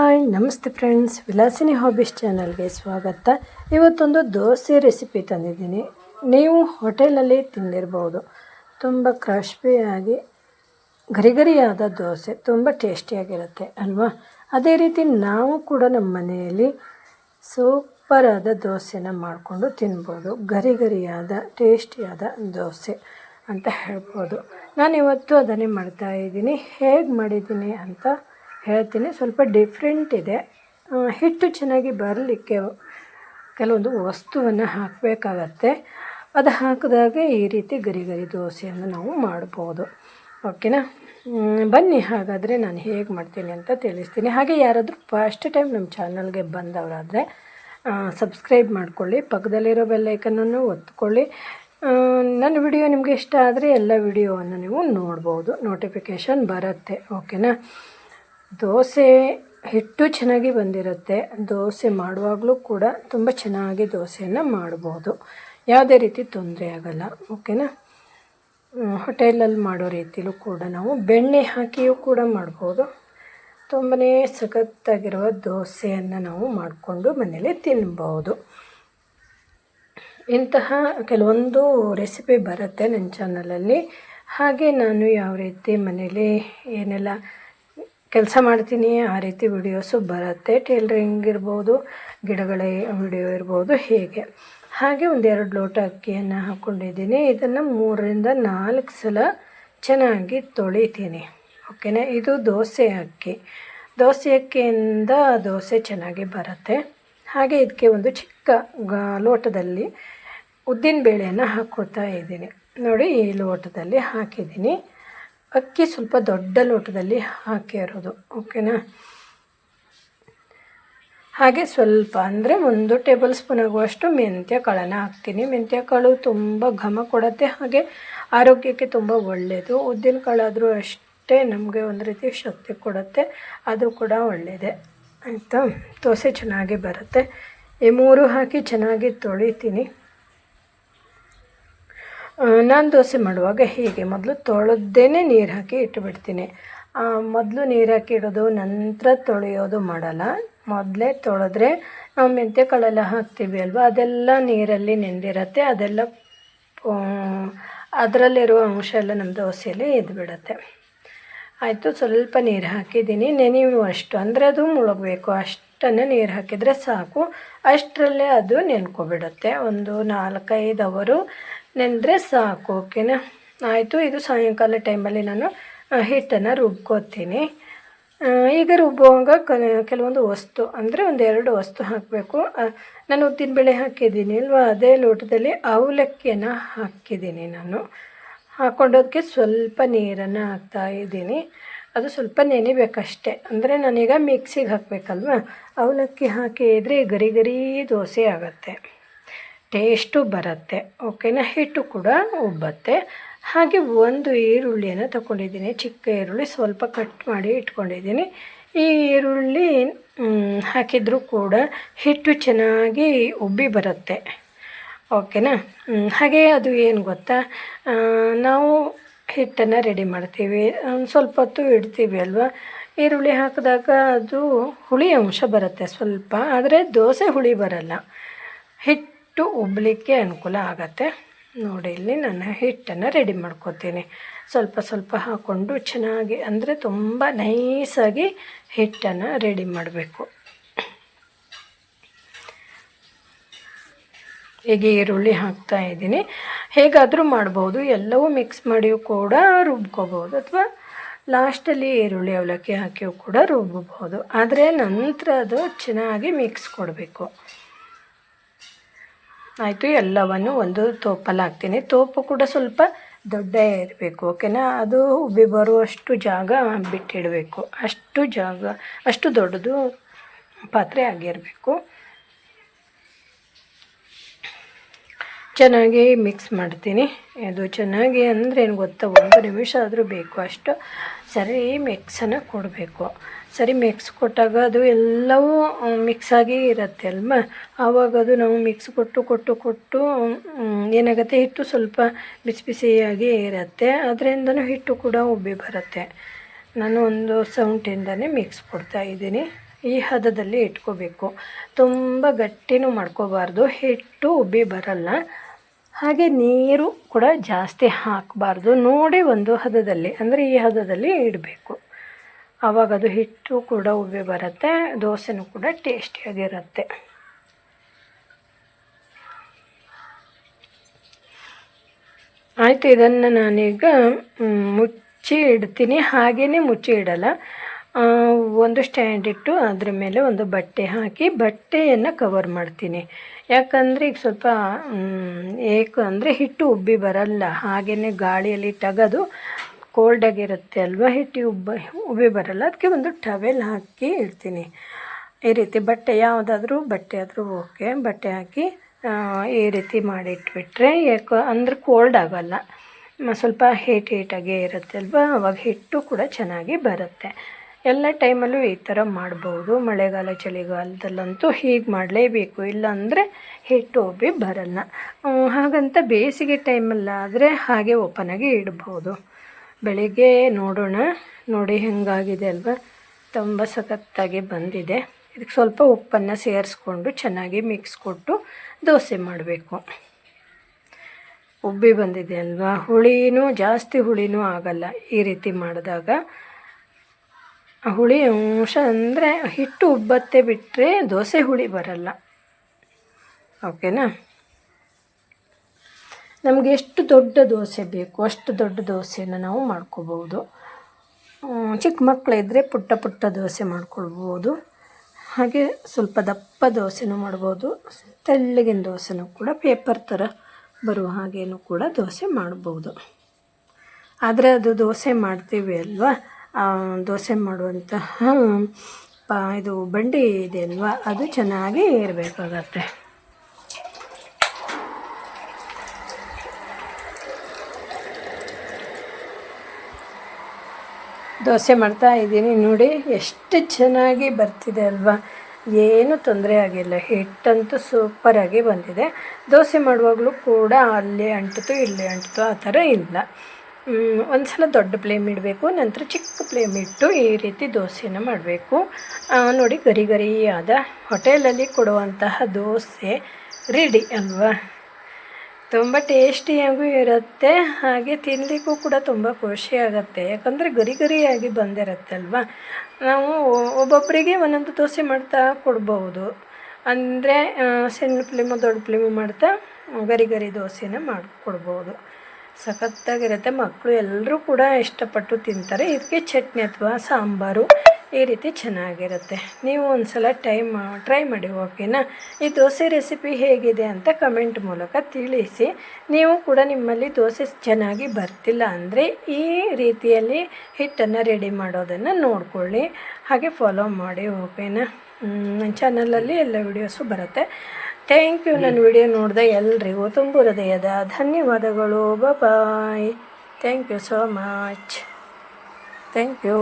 Hi ನಮಸ್ತೆ friends, Vilasini hobbies ಚಾನಲ್ಗೆ ಸ್ವಾಗತ. ಇವತ್ತೊಂದು ದೋಸೆ ರೆಸಿಪಿ ತಂದಿದ್ದೀನಿ. ನೀವು ಹೋಟೆಲಲ್ಲಿ ತಿಂದಿರ್ಬೋದು. ತುಂಬ ಕ್ರಿಸ್ಪಿಯಾಗಿ ಗರಿಗರಿಯಾದ ದೋಸೆ ತುಂಬ ಟೇಸ್ಟಿಯಾಗಿರುತ್ತೆ ಅಲ್ವಾ. ಅದೇ ರೀತಿ ನಾವು ಕೂಡ ನಮ್ಮ ಮನೆಯಲ್ಲಿ ಸೂಪರಾದ ದೋಸೆನ ಮಾಡಿಕೊಂಡು ತಿನ್ಬೋದು. ಗರಿಗರಿಯಾದ ಟೇಸ್ಟಿಯಾದ ದೋಸೆ ಅಂತ ಹೇಳ್ಬೋದು. ನಾನಿವತ್ತು ಅದನ್ನೇ ಮಾಡ್ತಾಯಿದ್ದೀನಿ. ಹೇಗೆ ಮಾಡಿದ್ದೀನಿ ಅಂತ ಹೇಳ್ತೀನಿ. ಸ್ವಲ್ಪ ಡಿಫ್ರೆಂಟ್ ಇದೆ. ಹಿಟ್ಟು ಚೆನ್ನಾಗಿ ಬರಲಿಕ್ಕೆ ಕೆಲವೊಂದು ವಸ್ತುವನ್ನು ಹಾಕಬೇಕಾಗತ್ತೆ. ಅದು ಹಾಕಿದಾಗ ಈ ರೀತಿ ಗರಿ ಗರಿ ದೋಸೆಯನ್ನು ನಾವು ಮಾಡ್ಬೋದು. ಓಕೆನಾ, ಬನ್ನಿ ಹಾಗಾದರೆ ನಾನು ಹೇಗೆ ಮಾಡ್ತೀನಿ ಅಂತ ತಿಳಿಸ್ತೀನಿ. ಹಾಗೆ ಯಾರಾದರೂ ಫಸ್ಟ್ ಟೈಮ್ ನಮ್ಮ ಚಾನಲ್ಗೆ ಬಂದವರಾದರೆ ಸಬ್ಸ್ಕ್ರೈಬ್ ಮಾಡ್ಕೊಳ್ಳಿ, ಪಕ್ಕದಲ್ಲಿರೋ ಬೆಲ್ಲೈಕನನ್ನು ಒತ್ಕೊಳ್ಳಿ. ನನ್ನ ವಿಡಿಯೋ ನಿಮಗೆ ಇಷ್ಟ ಆದರೆ ಎಲ್ಲ ವಿಡಿಯೋವನ್ನು ನೀವು ನೋಡ್ಬೋದು, ನೋಟಿಫಿಕೇಷನ್ ಬರುತ್ತೆ. ಓಕೆನಾ. ದೋಸೆ ಹಿಟ್ಟು ಚೆನ್ನಾಗಿ ಬಂದಿರುತ್ತೆ. ದೋಸೆ ಮಾಡುವಾಗಲೂ ಕೂಡ ತುಂಬ ಚೆನ್ನಾಗಿ ದೋಸೆಯನ್ನು ಮಾಡ್ಬೋದು, ಯಾವುದೇ ರೀತಿ ತೊಂದರೆ ಆಗೋಲ್ಲ. ಓಕೆನಾ. ಹೋಟೆಲಲ್ಲಿ ಮಾಡೋ ರೀತಿಲೂ ಕೂಡ ನಾವು ಬೆಣ್ಣೆ ಹಾಕಿಯೂ ಕೂಡ ಮಾಡ್ಬೋದು. ತುಂಬಾ ಸಖತ್ತಾಗಿರುವ ದೋಸೆಯನ್ನು ನಾವು ಮಾಡಿಕೊಂಡು ಮನೇಲಿ ತಿನ್ಬೋದು. ಇಂತಹ ಕೆಲವೊಂದು ರೆಸಿಪಿ ಬರುತ್ತೆ ನನ್ನ ಚಾನಲಲ್ಲಿ. ಹಾಗೆ ನಾನು ಯಾವ ರೀತಿ ಮನೇಲಿ ಏನೆಲ್ಲ ಕೆಲಸ ಮಾಡ್ತೀನಿ ಆ ರೀತಿ ವಿಡಿಯೋಸು ಬರುತ್ತೆ. ಟೇಲರಿಂಗ್ ಇರ್ಬೋದು, ಗಿಡಗಳ ವಿಡಿಯೋ ಇರ್ಬೋದು, ಹೀಗೆ. ಹಾಗೆ ಒಂದೆರಡು ಲೋಟ ಅಕ್ಕಿಯನ್ನು ಹಾಕ್ಕೊಂಡಿದ್ದೀನಿ. ಇದನ್ನು 3ರಿಂದ 4 ಸಲ ಚೆನ್ನಾಗಿ ತೊಳಿತೀನಿ. ಓಕೆನಾ. ಇದು ದೋಸೆ ಅಕ್ಕಿ. ದೋಸೆ ಅಕ್ಕಿಯಿಂದ ದೋಸೆ ಚೆನ್ನಾಗಿ ಬರುತ್ತೆ. ಹಾಗೆ ಇದಕ್ಕೆ ಒಂದು ಚಿಕ್ಕ ಲೋಟದಲ್ಲಿ ಉದ್ದಿನ ಬೇಳೆಯನ್ನು ಹಾಕ್ಕೊಳ್ತಾ ಇದ್ದೀನಿ. ನೋಡಿ, ಈ ಲೋಟದಲ್ಲಿ ಹಾಕಿದ್ದೀನಿ. ಅಕ್ಕಿ ಸ್ವಲ್ಪ ದೊಡ್ಡ ಲೋಟದಲ್ಲಿ ಹಾಕಿರೋದು. ಓಕೆನಾ. ಹಾಗೆ ಸ್ವಲ್ಪ ಅಂದರೆ 1 ಟೇಬಲ್ ಸ್ಪೂನ್ ಆಗುವಷ್ಟು ಮೆಂತ್ಯ ಕಾಳನ್ನು ಹಾಕ್ತೀನಿ. ಮೆಂತ್ಯ ಕಾಳು ತುಂಬ ಘಮ ಕೊಡುತ್ತೆ, ಹಾಗೆ ಆರೋಗ್ಯಕ್ಕೆ ತುಂಬ ಒಳ್ಳೆಯದು. ಉದ್ದಿನ ಕಾಳಾದರೂ ಅಷ್ಟೇ ನಮಗೆ ಒಂದು ರೀತಿ ಶಕ್ತಿ ಕೊಡುತ್ತೆ, ಅದು ಕೂಡ ಒಳ್ಳೆಯದೇ. ಆಯಿತಾ. ದೋಸೆ ಚೆನ್ನಾಗಿ ಬರುತ್ತೆ. ಈ 3 ಹಾಕಿ ಚೆನ್ನಾಗಿ ತೊಳಿತೀನಿ. ನಾನು ದೋಸೆ ಮಾಡುವಾಗ ಹೀಗೆ ಮೊದಲು ತೊಳೆದೇ ನೀರು ಹಾಕಿ ಇಟ್ಟುಬಿಡ್ತೀನಿ. ಮೊದಲು ನೀರು ಹಾಕಿ ಇಡೋದು, ನಂತರ ತೊಳೆಯೋದು ಮಾಡಲ್ಲ. ಮೊದಲೇ ತೊಳೆದ್ರೆ ನಾವು ಮೆಂತ್ಯ ಕಾಳೆಲ್ಲ ಹಾಕ್ತೀವಿ ಅಲ್ವಾ, ಅದೆಲ್ಲ ನೀರಲ್ಲಿ ನೆಂದಿರುತ್ತೆ. ಅದೆಲ್ಲ ಅದರಲ್ಲಿರುವ ಅಂಶ ಎಲ್ಲ ನಮ್ಮ ದೋಸೆಯಲ್ಲಿ ಇದ್ಬಿಡುತ್ತೆ. ಆಯಿತು. ಸ್ವಲ್ಪ ನೀರು ಹಾಕಿದ್ದೀನಿ. ನೆನೆಯುವಷ್ಟು ಅಂದರೆ ಅದು ಮುಳುಗಬೇಕು ಅಷ್ಟನ್ನು ನೀರು ಹಾಕಿದರೆ ಸಾಕು. ಅಷ್ಟರಲ್ಲೇ ಅದು ನೆನ್ಕೊಬಿಡುತ್ತೆ. ಒಂದು 4-5 ಅವರು ನೆಂದರೆ ಸಾಕು. ಓಕೆನಾ. ಆಯಿತು. ಇದು ಸಾಯಂಕಾಲ ಟೈಮಲ್ಲಿ ನಾನು ಹಿಟ್ಟನ್ನು ರುಬ್ಕೋತೀನಿ. ಈಗ ರುಬ್ಬುವಾಗ ಕೆಲವೊಂದು ವಸ್ತು ಅಂದರೆ 1-2 ವಸ್ತು ಹಾಕಬೇಕು. ನಾನು ಉದ್ದಿನಬೇಳೆ ಹಾಕಿದ್ದೀನಿ ಅಲ್ವಾ, ಅದೇ ಲೋಟದಲ್ಲಿ ಅವಲಕ್ಕಿಯನ್ನು ಹಾಕಿದ್ದೀನಿ. ನಾನು ಹಾಕ್ಕೊಂಡೋದಕ್ಕೆ ಸ್ವಲ್ಪ ನೀರನ್ನು ಹಾಕ್ತಾಯಿದ್ದೀನಿ. ಅದು ಸ್ವಲ್ಪ ನೆನಿಬೇಕಷ್ಟೆ. ಅಂದರೆ ನಾನೀಗ ಮಿಕ್ಸಿಗೆ ಹಾಕಬೇಕಲ್ವ, ಅವಲಕ್ಕಿ ಹಾಕಿದರೆ ಗರಿ ಗರಿ ದೋಸೆ ಆಗುತ್ತೆ, ಟೇಸ್ಟು ಬರುತ್ತೆ. ಓಕೆನಾ. ಹಿಟ್ಟು ಕೂಡ ಉಬ್ಬತ್ತೆ. ಹಾಗೆ ಒಂದು ಈರುಳ್ಳಿಯನ್ನು ತಗೊಂಡಿದ್ದೀನಿ. ಚಿಕ್ಕ ಈರುಳ್ಳಿ ಸ್ವಲ್ಪ ಕಟ್ ಮಾಡಿ ಇಟ್ಕೊಂಡಿದ್ದೀನಿ. ಈ ಈರುಳ್ಳಿ ಹಾಕಿದರೂ ಕೂಡ ಹಿಟ್ಟು ಚೆನ್ನಾಗಿ ಉಬ್ಬಿ ಬರುತ್ತೆ. ಓಕೆನಾ. ಹಾಗೆ ಅದು ಏನು ಗೊತ್ತಾ, ನಾವು ಹಿಟ್ಟನ್ನು ರೆಡಿ ಮಾಡ್ತೀವಿ, ಸ್ವಲ್ಪ ಹೊತ್ತು ಇಡ್ತೀವಿ ಅಲ್ವಾ. ಈರುಳ್ಳಿ ಹಾಕಿದಾಗ ಅದು ಹುಳಿ ಅಂಶ ಬರುತ್ತೆ ಸ್ವಲ್ಪ, ಆದರೆ ದೋಸೆ ಹುಳಿ ಬರಲ್ಲ, ಹಿಟ್ಟು ಉಬ್ಬಲಿಕ್ಕೆ ಅನುಕೂಲ ಆಗತ್ತೆ. ನೋಡಿ, ಇಲ್ಲಿ ನಾನು ಹಿಟ್ಟನ್ನು ರೆಡಿ ಮಾಡ್ಕೋತೀನಿ. ಸ್ವಲ್ಪ ಸ್ವಲ್ಪ ಹಾಕ್ಕೊಂಡು ಚೆನ್ನಾಗಿ, ಅಂದರೆ ತುಂಬ ನೈಸಾಗಿ ಹಿಟ್ಟನ್ನು ರೆಡಿ ಮಾಡಬೇಕು. ಹೀಗೆ ಈರುಳ್ಳಿ ಹಾಕ್ತಾಯಿದ್ದೀನಿ. ಹೇಗಾದರೂ ಮಾಡ್ಬೋದು, ಎಲ್ಲವೂ ಮಿಕ್ಸ್ ಮಾಡಿಯೂ ಕೂಡ ರುಬ್ಕೋಬೋದು, ಅಥವಾ ಲಾಸ್ಟಲ್ಲಿ ಈರುಳ್ಳಿ ಅವಲಕ್ಕಿ ಹಾಕಿಯೂ ಕೂಡ ರುಬ್ಬಬಹುದು. ಆದರೆ ನಂತರ ಅದು ಚೆನ್ನಾಗಿ ಮಿಕ್ಸ್ ಕೊಡಬೇಕು. ಆಯಿತು. ಎಲ್ಲವನ್ನು ಒಂದು ತೋಪಲ್ಲಿ ಹಾಕ್ತೀನಿ. ತೋಪು ಕೂಡ ಸ್ವಲ್ಪ ದೊಡ್ಡ ಇರಬೇಕು. ಓಕೆನಾ. ಅದು ಉಬ್ಬಿ ಬರುವಷ್ಟು ಜಾಗ ಬಿಟ್ಟಿಡಬೇಕು. ಅಷ್ಟು ದೊಡ್ಡದು ಪಾತ್ರೆ ಆಗಿರಬೇಕು. ಚೆನ್ನಾಗಿ ಮಿಕ್ಸ್ ಮಾಡ್ತೀನಿ. ಇದು ಚೆನ್ನಾಗಿ ಅಂದರೆ ಏನು ಗೊತ್ತಾ, 1 ನಿಮಿಷ ಆದರೂ ಬೇಕು. ಅಷ್ಟು ಸರಿ ಮಿಕ್ಸನ್ನು ಕೊಡಬೇಕು. ಸರಿ ಮಿಕ್ಸ್ ಕೊಟ್ಟಾಗ ಅದು ಎಲ್ಲವೂ ಮಿಕ್ಸಾಗಿ ಇರುತ್ತೆ ಅಲ್ವಾ. ಆವಾಗ ಅದು ನಾವು ಮಿಕ್ಸ್ ಕೊಟ್ಟು ಏನಾಗುತ್ತೆ, ಹಿಟ್ಟು ಸ್ವಲ್ಪ ಬಿಸಿ ಬಿಸಿಯಾಗಿ ಇರುತ್ತೆ. ಅದರಿಂದನೂ ಹಿಟ್ಟು ಕೂಡ ಉಬ್ಬಿ ಬರುತ್ತೆ. ನಾನು ಒಂದು ಸೌಂಟಿಂದನೇ ಮಿಕ್ಸ್ ಕೊಡ್ತಾಯಿದ್ದೀನಿ. ಈ ಹದದಲ್ಲಿ ಇಟ್ಕೋಬೇಕು. ತುಂಬ ಗಟ್ಟಿನೂ ಮಾಡ್ಕೋಬಾರ್ದು, ಹಿಟ್ಟು ಉಬ್ಬಿ ಬರಲ್ಲ. ಹಾಗೆ ನೀರು ಕೂಡ ಜಾಸ್ತಿ ಹಾಕಬಾರ್ದು. ನೋಡಿ ಒಂದು ಹದದಲ್ಲಿ, ಅಂದರೆ ಈ ಹದದಲ್ಲಿ ಇಡಬೇಕು. ಆವಾಗ ಅದು ಹಿಟ್ಟು ಕೂಡ ಉಬ್ಬಿ ಬರುತ್ತೆ, ದೋಸೆನೂ ಕೂಡ ಟೇಸ್ಟಿಯಾಗಿರುತ್ತೆ. ಆಯಿತು, ಇದನ್ನು ನಾನೀಗ ಮುಚ್ಚಿ ಇಡ್ತೀನಿ. ಹಾಗೇ ಮುಚ್ಚಿ ಇಡಲ್ಲ, ಒಂದು ಸ್ಟ್ಯಾಂಡ್ ಇಟ್ಟು ಅದ್ರ ಮೇಲೆ ಒಂದು ಬಟ್ಟೆ ಹಾಕಿ ಬಟ್ಟೆಯನ್ನು ಕವರ್ ಮಾಡ್ತೀನಿ. ಯಾಕಂದರೆ ಈಗ ಸ್ವಲ್ಪ ಏಕೆಂದರೆ ಹಿಟ್ಟು ಉಬ್ಬಿ ಬರಲ್ಲ, ಹಾಗೆಯೇ ಗಾಳಿಯಲ್ಲಿ ತೆಗೆದು ಕೋಲ್ಡಾಗಿರುತ್ತೆ ಅಲ್ವಾ, ಹಿಟ್ಟು ಉಬ್ಬಿ ಬರಲ್ಲ. ಅದಕ್ಕೆ ಒಂದು ಟವೆಲ್ ಹಾಕಿ ಇಡ್ತೀನಿ. ಈ ರೀತಿ ಬಟ್ಟೆ, ಯಾವುದಾದ್ರೂ ಬಟ್ಟೆ ಆದರೂ ಓಕೆ, ಬಟ್ಟೆ ಹಾಕಿ ಈ ರೀತಿ ಮಾಡಿಟ್ಬಿಟ್ರೆ ಅಂದರೆ ಕೋಲ್ಡ್ ಆಗೋಲ್ಲ, ಸ್ವಲ್ಪ ಹೀಟಾಗೇ ಇರುತ್ತೆ ಅಲ್ವಾ, ಅವಾಗ ಹಿಟ್ಟು ಕೂಡ ಚೆನ್ನಾಗಿ ಬರುತ್ತೆ. ಎಲ್ಲ ಟೈಮಲ್ಲೂ ಈ ಥರ ಮಾಡ್ಬೋದು. ಮಳೆಗಾಲ ಚಳಿಗಾಲದಲ್ಲಂತೂ ಹೀಗೆ ಮಾಡಲೇಬೇಕು, ಇಲ್ಲಾಂದರೆ ಹಿಟ್ಟು ಉಬ್ಬಿ ಬರಲ್ಲ. ಹಾಗಂತ ಬೇಸಿಗೆ ಟೈಮಲ್ಲಾದರೆ ಹಾಗೆ ಓಪನಾಗಿ ಇಡ್ಬೋದು. ಬೆಳಿಗ್ಗೆ ನೋಡೋಣ, ನೋಡಿ ಹೆಂಗಾಗಿದೆ ಅಲ್ವಾ, ತುಂಬ ಸಖತ್ತಾಗಿ ಬಂದಿದೆ. ಇದಕ್ಕೆ ಸ್ವಲ್ಪ ಉಪ್ಪನ್ನು ಸೇರಿಸ್ಕೊಂಡು ಚೆನ್ನಾಗಿ ಮಿಕ್ಸ್ ಕೊಟ್ಟು ದೋಸೆ ಮಾಡಬೇಕು. ಉಬ್ಬಿ ಬಂದಿದೆ ಅಲ್ವಾ, ಜಾಸ್ತಿ ಹುಳಿನೂ ಆಗಲ್ಲ ಈ ರೀತಿ ಮಾಡಿದಾಗ. ಹುಳಿ ಅಂಶ ಅಂದರೆ ಹಿಟ್ಟು ಉಬ್ಬತ್ತೆ ಬಿಟ್ಟರೆ ದೋಸೆ ಹುಳಿ ಬರಲ್ಲ. ಓಕೆನಾ? ನಮಗೆ ಎಷ್ಟು ದೊಡ್ಡ ದೋಸೆ ಬೇಕು ಅಷ್ಟು ದೊಡ್ಡ ದೋಸೆನ ನಾವು ಮಾಡ್ಕೋಬೋದು. ಚಿಕ್ಕ ಮಕ್ಕಳಿದ್ದರೆ ಪುಟ್ಟ ಪುಟ್ಟ ದೋಸೆ ಮಾಡ್ಕೊಳ್ಬೋದು. ಹಾಗೆ ಸ್ವಲ್ಪ ದಪ್ಪ ದೋಸೆನೂ ಮಾಡ್ಬೋದು, ತೆಳ್ಳಗಿನ ದೋಸೆನೂ ಕೂಡ ಪೇಪರ್ ಥರ ಬರುವ ಹಾಗೇನೂ ಕೂಡ ದೋಸೆ ಮಾಡ್ಬೋದು. ಆದರೆ ಅದು ದೋಸೆ ಮಾಡ್ತೀವಿ ಅಲ್ವಾ, ದೋಸೆ ಮಾಡುವಂತಹ ಇದು ಬಂಡಿ ಇದೆ ಅಲ್ವಾ, ಅದು ಚೆನ್ನಾಗಿ ಇರಬೇಕಾಗತ್ತೆ. ದೋಸೆ ಮಾಡ್ತಾ ಇದ್ದೀನಿ ನೋಡಿ, ಎಷ್ಟು ಚೆನ್ನಾಗಿ ಬರ್ತಿದೆ ಅಲ್ವಾ, ಏನೂ ತೊಂದರೆ ಆಗಿಲ್ಲ. ಹಿಟ್ಟಂತೂ ಸೂಪರಾಗಿ ಬಂದಿದೆ. ದೋಸೆ ಮಾಡುವಾಗಲೂ ಕೂಡ ಅಲ್ಲೇ ಅಂಟಿತು ಇಲ್ಲೇ ಅಂಟಿತು ಆ ಥರ ಇಲ್ಲ. ಒಂದು ಸಲ ದೊಡ್ಡ ಫ್ಲೇಮ್ ಇಡಬೇಕು, ನಂತರ ಚಿಕ್ಕ ಫ್ಲೇಮ್ ಇಟ್ಟು ಈ ರೀತಿ ದೋಸೆನ ಮಾಡಬೇಕು. ನೋಡಿ, ಗರಿ ಗರಿಯಾದ ಹೋಟೆಲಲ್ಲಿ ಕೊಡುವಂತಹ ದೋಸೆ ರೆಡಿ ಅಲ್ವಾ. ತುಂಬ ಟೇಸ್ಟಿಯಾಗೂ ಇರುತ್ತೆ, ಹಾಗೆ ತಿನ್ನಲಿಕ್ಕೂ ಕೂಡ ತುಂಬ ಖುಷಿಯಾಗತ್ತೆ. ಯಾಕಂದರೆ ಗರಿ ಗರಿಯಾಗಿ ಬಂದಿರತ್ತಲ್ವ. ನಾವು ಒಬ್ಬೊಬ್ಬರಿಗೆ ಒಂದೊಂದು ದೋಸೆ ಮಾಡ್ತಾ ಕೊಡ್ಬೋದು. ಅಂದರೆ ಸಣ್ಣ ಫ್ಲೇಮು ದೊಡ್ಡ ಫ್ಲೇಮು ಮಾಡ್ತಾ ಗರಿ ಗರಿ ದೋಸೆನ ಮಾಡಿಕೊಡ್ಬೋದು. ಸಖತ್ತಾಗಿರುತ್ತೆ. ಮಕ್ಕಳು ಎಲ್ಲರೂ ಕೂಡ ಇಷ್ಟಪಟ್ಟು ತಿಂತಾರೆ. ಇದಕ್ಕೆ ಚಟ್ನಿ ಅಥವಾ ಸಾಂಬಾರು ಈ ರೀತಿ ಚೆನ್ನಾಗಿರುತ್ತೆ. ನೀವು ಒಂದು ಸಲ ಟ್ರೈ ಮಾಡಿ, ಓಕೆನಾ? ಈ ದೋಸೆ ರೆಸಿಪಿ ಹೇಗಿದೆ ಅಂತ ಕಮೆಂಟ್ ಮೂಲಕ ತಿಳಿಸಿ. ನೀವು ಕೂಡ ನಿಮ್ಮಲ್ಲಿ ದೋಸೆ ಚೆನ್ನಾಗಿ ಬರ್ತಿಲ್ಲ ಅಂದರೆ ಈ ರೀತಿಯಲ್ಲಿ ಹಿಟ್ಟನ್ನು ರೆಡಿ ಮಾಡೋದನ್ನು ನೋಡಿಕೊಳ್ಳಿ, ಹಾಗೆ ಫಾಲೋ ಮಾಡಿ, ಓಕೆನಾ? ನನ್ನ ಚಾನಲಲ್ಲಿ ಎಲ್ಲ ವಿಡಿಯೋಸು ಬರುತ್ತೆ. Thank you. ನನ್ನ ವಿಡಿಯೋ ನೋಡಿದ ಎಲ್ರಿಗೂ ತುಂಬ ಹೃದಯದ ಧನ್ಯವಾದಗಳು. Bye. Thank you so much. Thank you.